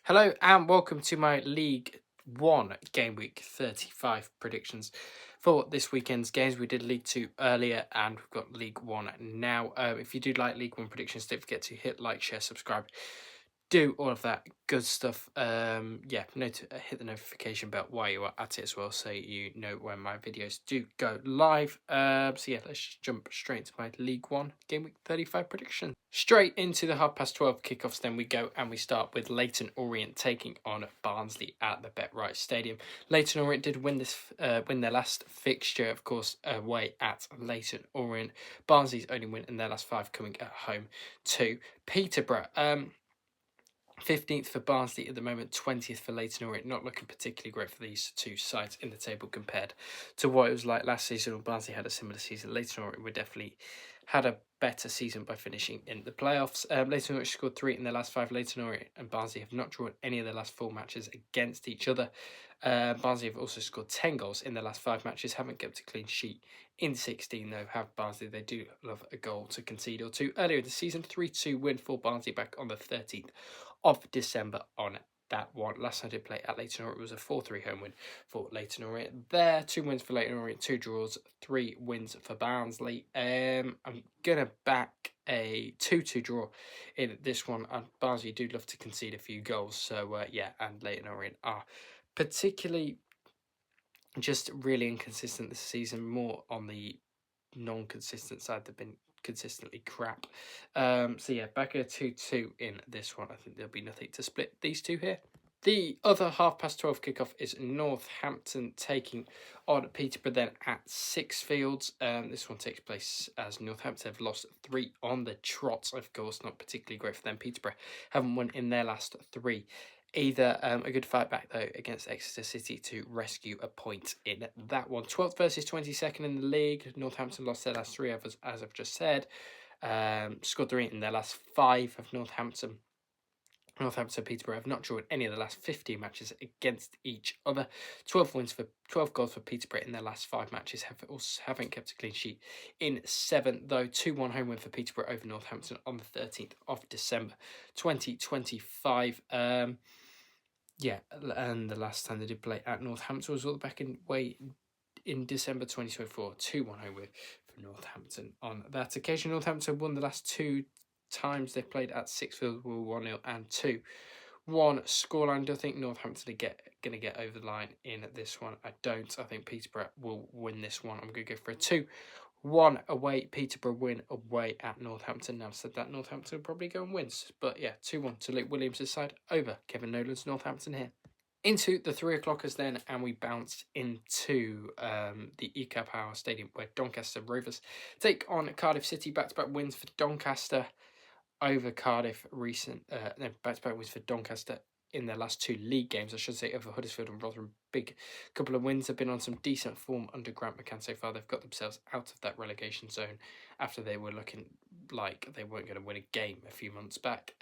Hello and welcome to my League 1 Game Week 35 predictions for this weekend's games. We did League 2 earlier and we've got League 1 now. If you do like League 1 predictions, don't forget to hit like, share, subscribe, do all of that good stuff. Hit the notification bell while you are at it as well, so you know when my videos do go live. Let's just jump straight into my League 1 Game Week 35 prediction. Straight into the 12:30 kickoffs, then we go and we start with Leyton Orient taking on Barnsley at the BetRight Stadium. Leyton Orient did win their last fixture, of course, away at Leyton Orient. Barnsley's only win in their last 5 coming at home to Peterborough. 15th for Barnsley at the moment, 20th for Leyton Orient. Not looking particularly great for these two sides in the table compared to what it was like last season when Barnsley had a similar season. Leyton Orient would definitely had a better season by finishing in the playoffs. Leyton Orient scored 3 in their last 5. Leyton Orient and Barnsley have not drawn any of their last 4 matches against each other. Barnsley have also scored 10 goals in their last 5 matches, haven't kept a clean sheet in 16 though. Have Barnsley, they do love a goal to concede or two. Earlier in the season, 3-2 win for Barnsley back on the 13th of December on that one. Last time they played at Leyton Orient was a 4-3 home win for Leyton Orient. There, 2 wins for Leyton Orient, 2 draws, 3 wins for Barnsley. I'm gonna back a 2-2 draw in this one. And Barnsley do love to concede a few goals, so and Leyton Orient are particularly just really inconsistent this season. More on the non-consistent side, they've been consistently crap. Back a 2-2 in this one. I think there'll be nothing to split these two here. The other 12:30 kickoff is Northampton taking on Peterborough then at Sixfields. This one takes place as Northampton have lost 3 on the trot. Of course, not particularly great for them. Peterborough haven't won in their last 3 either. A good fight back though against Exeter City to rescue a point in that one. 12th versus 22nd in the league. Northampton lost their last 3 others, as I've just said. Scored 3 in their last 5 of Northampton. Northampton and Peterborough have not drawn any of the last 15 matches against each other. 12 goals for Peterborough in their last 5 matches. Haven't kept a clean sheet in 7 though. 2-1 home win for Peterborough over Northampton on the 13th of December 2025. And the last time they did play at Northampton was all back in December 2024. 2-1 home win for Northampton on that occasion. Northampton won the last 2 times they played at Sixfields were 1-0 and 2-1 scoreline. Do I think Northampton are going to get over the line in this one? I don't. I think Peterborough will win this one. I'm going to go for a 2-1 away. Peterborough win away at Northampton. Now, I've said that Northampton will probably go and wins. But yeah, 2-1 to Luke Williams' side over Kevin Nolan's Northampton here. Into the 3 o'clockers then, and we bounced into the ECA Power Stadium where Doncaster Rovers take on Cardiff City. Back-to-back wins for Doncaster over Cardiff. Back-to-back wins for Doncaster in their last 2 league games, I should say, over Huddersfield and Rotherham. Big couple of wins. Have been on some decent form under Grant McCann so far. They've got themselves out of that relegation zone after they were looking like they weren't going to win a game a few months back.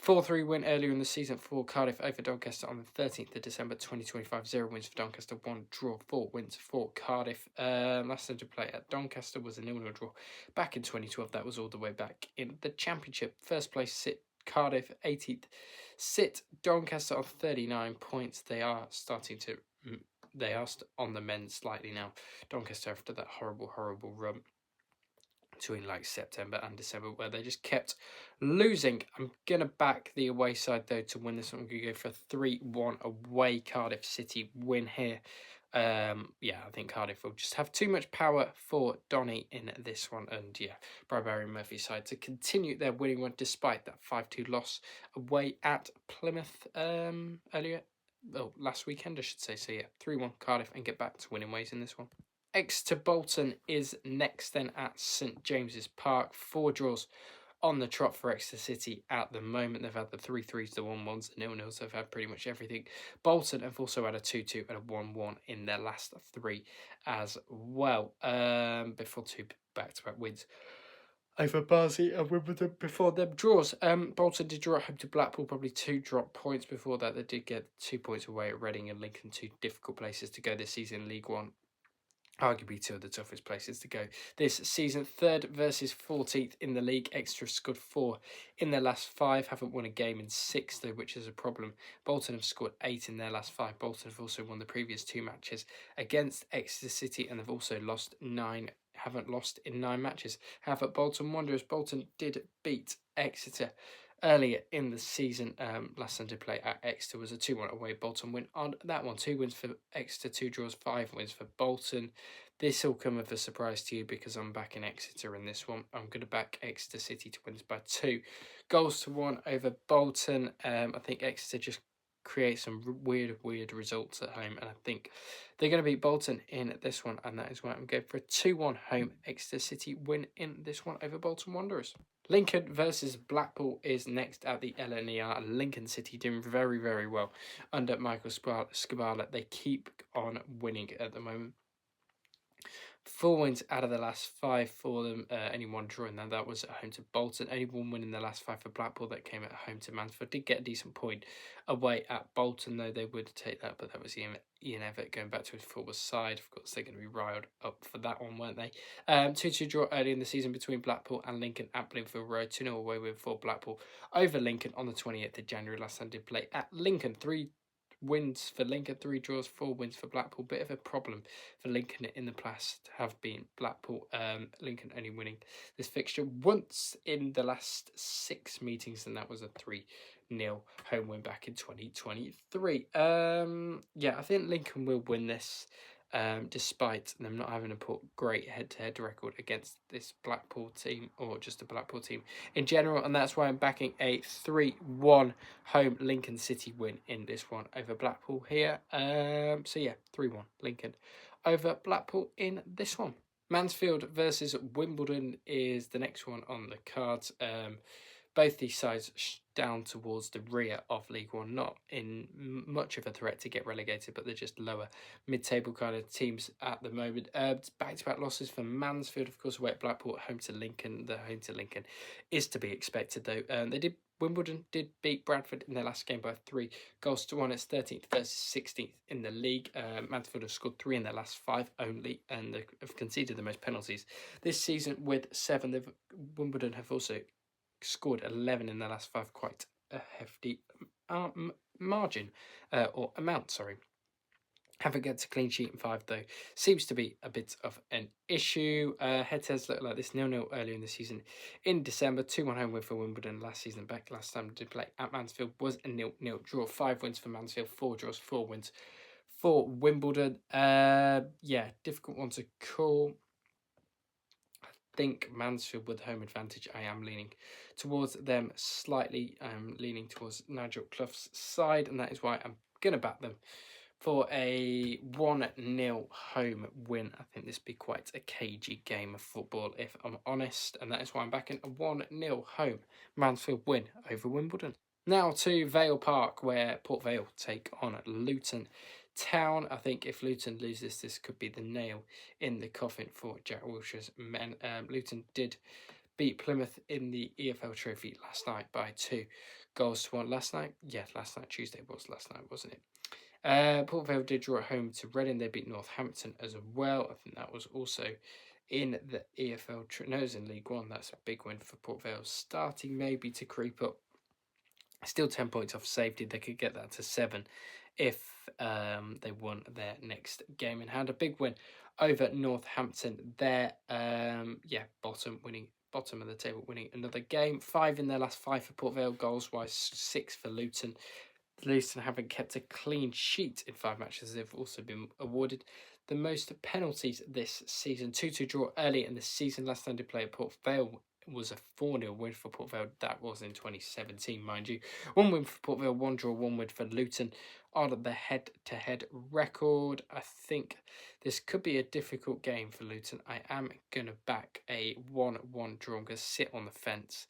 4-3 win earlier in the season for Cardiff over Doncaster on the 13th of December 2025. 0 wins for Doncaster, 1 draw, 4 wins for Cardiff. Last time to play at Doncaster was a 0-0 draw back in 2012. That was all the way back in the Championship. First place sit Cardiff, 18th sit Doncaster on 39 points. They are on the mend slightly now. Doncaster after that horrible run between like September and December where they just kept losing. I'm going to back the away side though to win this one. I'm going to go for a 3-1 away Cardiff City win here. I think Cardiff will just have too much power for Donny in this one. And Barry Murphy's side to continue their winning one despite that 5-2 loss away at Plymouth last weekend, I should say. So 3-1 Cardiff and get back to winning ways in this one. Exeter Bolton is next then at St James's Park. 4 draws on the trot for Exeter City at the moment. They've had the 3-3s, the 1-1s, the 0-0s. So they've had pretty much everything. Bolton have also had a 2-2 and a 1-1 in their last 3 as well. Before 2 back-to-back wins over Barnsley and Wimbledon before them draws. Bolton did draw at home to Blackpool, probably 2 drop points before that. They did get 2 points away at Reading and Lincoln, 2 difficult places to go this season in League One. Arguably two of the toughest places to go this season. 3rd versus 14th in the league. Exeter scored 4 in their last 5. Haven't won a game in 6 though, which is a problem. Bolton have scored 8 in their last 5. Bolton have also won the previous 2 matches against Exeter City, and they've also lost 9. Haven't lost in 9 matches. However, Bolton Wanderers. Bolton did beat Exeter earlier in the season. Last Sunday play at Exeter was a 2-1 away Bolton win on that one. 2 wins for Exeter, 2 draws, 5 wins for Bolton. This will come as a surprise to you because I'm backing Exeter in this one. I'm going to back Exeter City to win by 2 goals to 1 over Bolton. I think Exeter just create some weird results at home, and I think they're going to beat Bolton in this one, and that is why I'm going for a 2-1 home Exeter City win in this one over Bolton Wanderers. Lincoln versus Blackpool is next at the LNER. Lincoln City doing very well under Michael Scabala. They keep on winning at the moment. 4 wins out of the last 5 for them. Only 1 draw, and that was at home to Bolton. Only 1 win in the last 5 for Blackpool that came at home to Mansfield. Did get a decent point away at Bolton, though they would take that, but that was Ian Everett going back to his forward side. Of course, they're going to be riled up for that one, weren't they? 2-2 draw early in the season between Blackpool and Lincoln at Bloomfield Road. 2-0 away with for Blackpool over Lincoln on the 28th of January. Last time did play at Lincoln. 3 wins for Lincoln, 3 draws, 4 wins for Blackpool. Bit of a problem for Lincoln in the past have been Blackpool. Lincoln only winning this fixture once in the last 6 meetings, and that was a 3-0 home win back in 2023. I think Lincoln will win this. Despite them not having a great head-to-head record against this Blackpool team, or just a Blackpool team in general, and that's why I'm backing a 3-1 home Lincoln City win in this one over Blackpool here. 3-1 Lincoln over Blackpool in this one. Mansfield versus Wimbledon is the next one on the cards. Both these sides down towards the rear of League One, not in much of a threat to get relegated, but they're just lower mid-table kind of teams at the moment. Back-to-back losses for Mansfield, of course, away at Blackpool, home to Lincoln. The home to Lincoln is to be expected, though. Wimbledon did beat Bradford in their last game by 3 goals to 1. It's 13th versus 16th in the league. Mansfield have scored 3 in their last 5 only, and they have conceded the most penalties this season with 7. Wimbledon have also scored 11 in their last 5, quite a hefty margin, or amount, sorry. Haven't got a clean sheet in 5, though. Seems to be a bit of an issue. Head-to-heads look like this. 0-0 earlier in the season in December. 2-1 home win for Wimbledon last season. Back last time did play at Mansfield was a 0-0 draw. 5 wins for Mansfield, 4 draws, 4 wins for Wimbledon. Difficult one to call. Think Mansfield with home advantage. I am leaning towards them slightly. I'm leaning towards Nigel Clough's side, and that is why I'm going to back them for a 1-0 home win. I think this would be quite a cagey game of football, if I'm honest, and that is why I'm backing a 1-0 home Mansfield win over Wimbledon. Now to Vale Park, where Port Vale take on Luton Town. I think if Luton loses, this could be the nail in the coffin for Jack Wilshere's men. Luton did beat Plymouth in the EFL Trophy last night by 2 goals to 1. Last night, Tuesday was last night, wasn't it? Port Vale did draw at home to Reading. They beat Northampton as well. I think that was also in the EFL. No, it was in League One. That's a big win for Port Vale, starting maybe to creep up. Still 10 points off safety. They could get that to 7 if they won their next game and had a big win over Northampton there. Bottom of the table, winning another game. 5 in their last 5 for Port Vale, goals-wise 6 for Luton. Luton haven't kept a clean sheet in 5 matches. They've also been awarded the most penalties this season. 2-2 draw early in the season. Last time they played Port Vale was a 4-0 win for Port Vale. That was in 2017, mind you. 1 win for Port Vale, 1 draw, 1 win for Luton on the head-to-head record. I think this could be a difficult game for Luton. I am going to back a 1-1 draw. I'm going to sit on the fence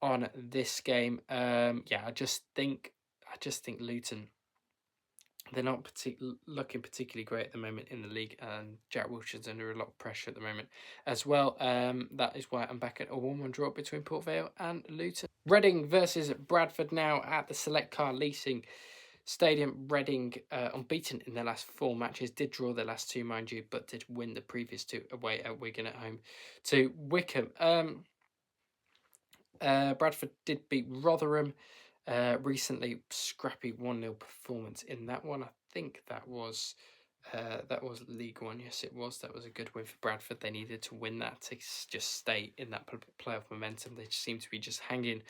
on this game. I just think Luton, they're not looking particularly great at the moment in the league, and Jack Wilshere's under a lot of pressure at the moment as well. That is why I'm back at a 1-1 draw between Port Vale and Luton. Reading versus Bradford now at the Select Car Leasing Stadium. Reading, unbeaten in their last 4 matches, did draw their last 2, mind you, but did win the previous 2 away at Wigan, at home to Wickham. Bradford did beat Rotherham recently. Scrappy 1-0 performance in that one. I think that was League One. Yes, it was. That was a good win for Bradford. They needed to win that to just stay in that playoff momentum. They seem to be just hanging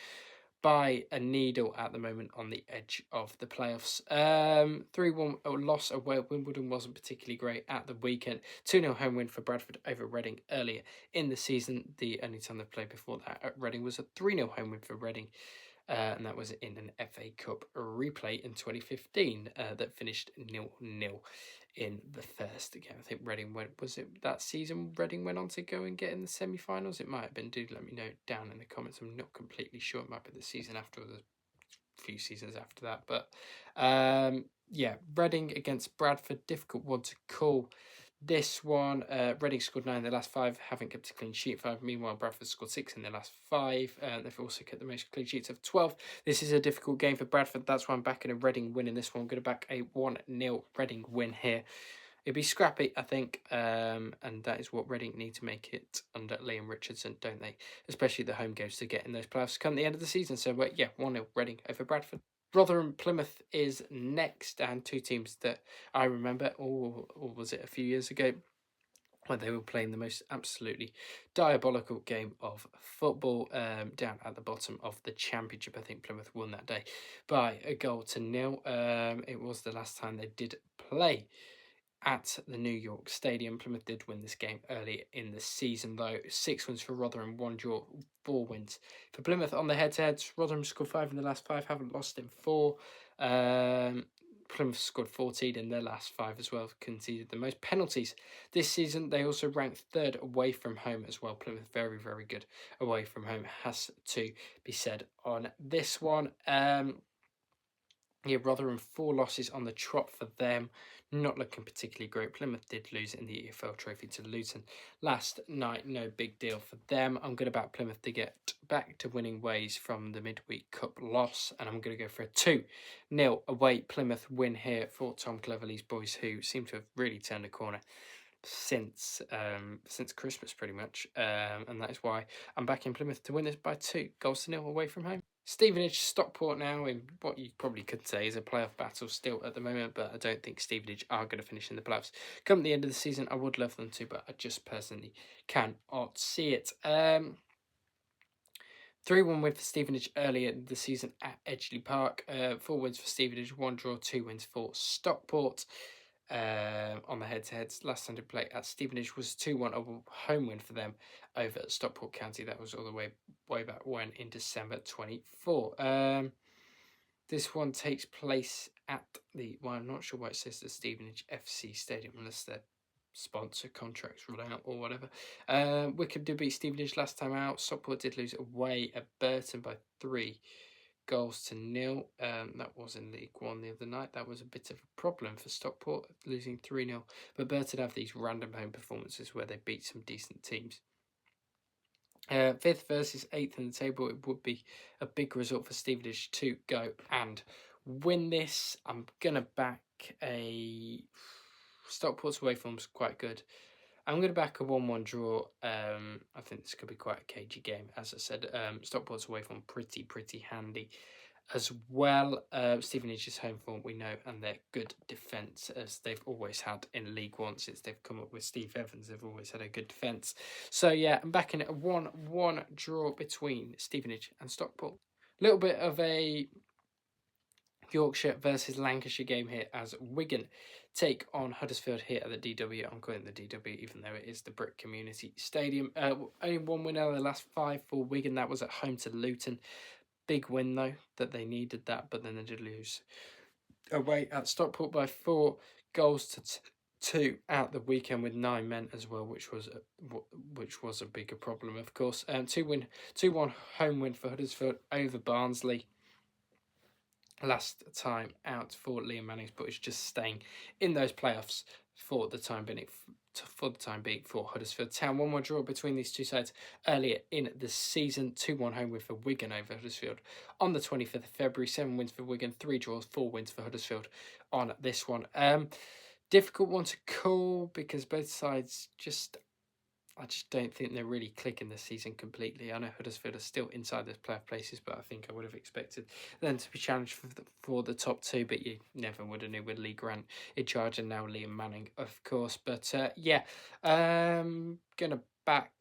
by a needle at the moment on the edge of the playoffs. 3-1 loss away at Wimbledon wasn't particularly great at the weekend. 2-0 home win for Bradford over Reading earlier in the season. The only time they played before that at Reading was a 3-0 home win for Reading. And that was in an FA Cup replay in 2015 that finished 0-0 in the first game. I think Reading was it that season Reading went on to go and get in the semi-finals? It might have been. Do let me know down in the comments. I'm not completely sure. It might be the season after, or the few seasons after that. But yeah, Reading against Bradford, difficult one to call. This one, Reading scored 9 in their last 5, haven't kept a clean sheet 5. Meanwhile, Bradford scored 6 in their last 5. They've also kept the most clean sheets of 12. This is a difficult game for Bradford. That's why I'm backing a Reading win in this one. I'm going to back a 1-0 Reading win here. It'd be scrappy, I think, and that is what Reading need to make it under Liam Richardson, don't they? Especially the home games to get in those playoffs come the end of the season. So, yeah, 1-0 Reading over Bradford. Rotherham Plymouth is next, and 2 teams that I remember, or was it a few years ago, when they were playing the most absolutely diabolical game of football down at the bottom of the Championship. I think Plymouth won that day by a 1-0. It was the last time they did play at the New York Stadium. Plymouth did win this game early in the season, though. 6 wins for Rotherham, 1 draw, 4 wins for Plymouth. On the head-to-heads, Rotherham scored 5 in the last 5, haven't lost in 4. Plymouth scored 14 in their last 5 as well, conceded the most penalties this season. They also ranked 3rd away from home as well. Plymouth very, very good away from home, has to be said on this one. Yeah, Rotherham 4 losses on the trot for them. Not looking particularly great. Plymouth did lose in the EFL Trophy to Luton last night. No big deal for them. I'm going to back Plymouth to get back to winning ways from the midweek cup loss. And I'm going to go for a 2-0 away Plymouth win here for Tom Cleverley's boys, who seem to have really turned a corner since Christmas pretty much. And that is why I'm backing Plymouth to win this by 2-0 away from home. Stevenage, Stockport now in what you probably could say is a playoff battle still at the moment, but I don't think Stevenage are going to finish in the playoffs. Come the end of the season, I would love them to, but I just personally cannot see it. 3-1 win for Stevenage earlier in the season at Edgeley Park. 4 wins for Stevenage, 1 draw, 2 wins for Stockport. On the head-to-heads, last time to play at Stevenage was 2-1, a home win for them over at Stockport County. That was all the way back when in December 24. This one takes place at I'm not sure why it says the Stevenage FC Stadium, unless their sponsor contracts run out or whatever. Wickham did beat Stevenage last time out. Stockport did lose away at Burton by 3-0. That was in League One the other night. That was a bit of a problem for Stockport, losing 3-0. But Burton have these random home performances where they beat some decent teams. 5th versus 8th in the table. It would be a big result for Stevenage to go and win this. I'm going to back a... Stockport's away form's quite good. I'm going to back a 1-1 draw. I think this could be quite a cagey game. As I said, Stockport's away form pretty handy as well. Stevenage's home form we know, and their good defence, as they've always had in League One since they've come up with Steve Evans. They've always had a good defence. So yeah, I'm backing a 1-1 draw between Stevenage and Stockport. A little bit of a Yorkshire versus Lancashire game here as Wigan take on Huddersfield here at the DW. I'm calling it the DW even though it is the Brick Community Stadium. Only 1 win out of the last 5 for Wigan. That was at home to Luton. Big win though, that they needed that, but then they did lose away at Stockport by 4 goals to 2 out the weekend with 9 men as well, which was a bigger problem, of course. 2-1 home win for Huddersfield over Barnsley. Last time out for Liam Manning's, but it's just staying in those playoffs for the time being. For Huddersfield Town. 1-1 draw between these two sides earlier in the season. 2-1 home win for Wigan over Huddersfield on the 25th of February. 7 wins for Wigan, 3 draws, 4 wins for Huddersfield on this one. Difficult one to call because both sides I just don't think they're really clicking this season completely. I know Huddersfield are still inside those playoff places, but I think I would have expected them to be challenged for the top two, but you never would have knew with Lee Grant in charge and now Liam Manning, of course. But going to back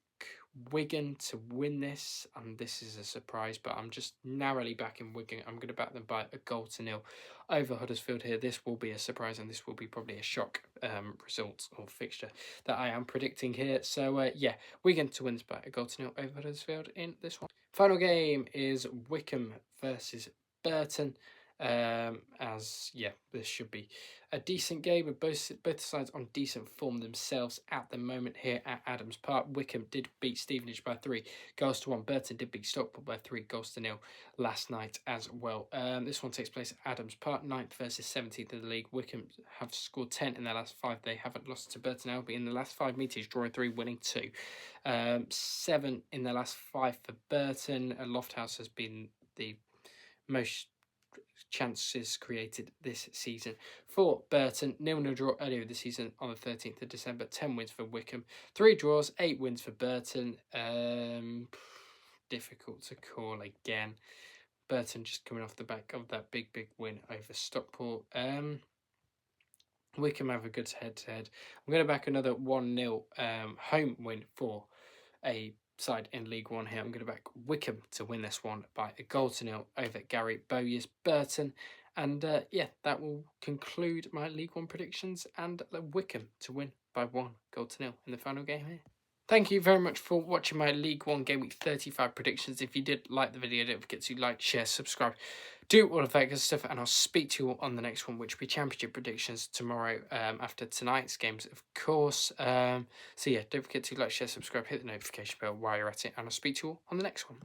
Wigan to win this, and this is a surprise, but I'm just narrowly backing Wigan. I'm going to back them by 1-0 over Huddersfield here. This will be a surprise, and this will be probably a shock result or fixture that I am predicting here. So Wigan to win by 1-0 over Huddersfield in this one. Final game is Wycombe versus Burton. This should be a decent game with both sides on decent form themselves at the moment here at Adams Park. Wycombe did beat Stevenage by 3-1. Burton did beat Stockport by 3-0 last night as well. This one takes place at Adams Park, 9th versus 17th of the league. Wycombe have scored 10 in their last 5. They haven't lost to Burton now, but in the last 5 meetings, drawing 3, winning 2. 7 in their last 5 for Burton. Lofthouse has been the most chances created this season for Burton. 0-0 draw earlier this season on the 13th of December. 10 wins for Wycombe, 3 draws, 8 wins for Burton. Difficult to call again. Burton just coming off the back of that big win over Stockport. Wycombe have a good head-to-head. I'm going to back another 1-0 home win for a side in League One here. I'm going to back Wycombe to win this one by 1-0 over Gary Bowyer's Burton. And that will conclude my League One predictions and Wycombe to win by 1-0 in the final game here. Thank you very much for watching my League One Game Week 35 predictions. If you did like the video, don't forget to like, share, subscribe, do all of that good stuff, and I'll speak to you all on the next one, which will be Championship predictions tomorrow after tonight's games, of course. Don't forget to like, share, subscribe, hit the notification bell while you're at it, and I'll speak to you all on the next one.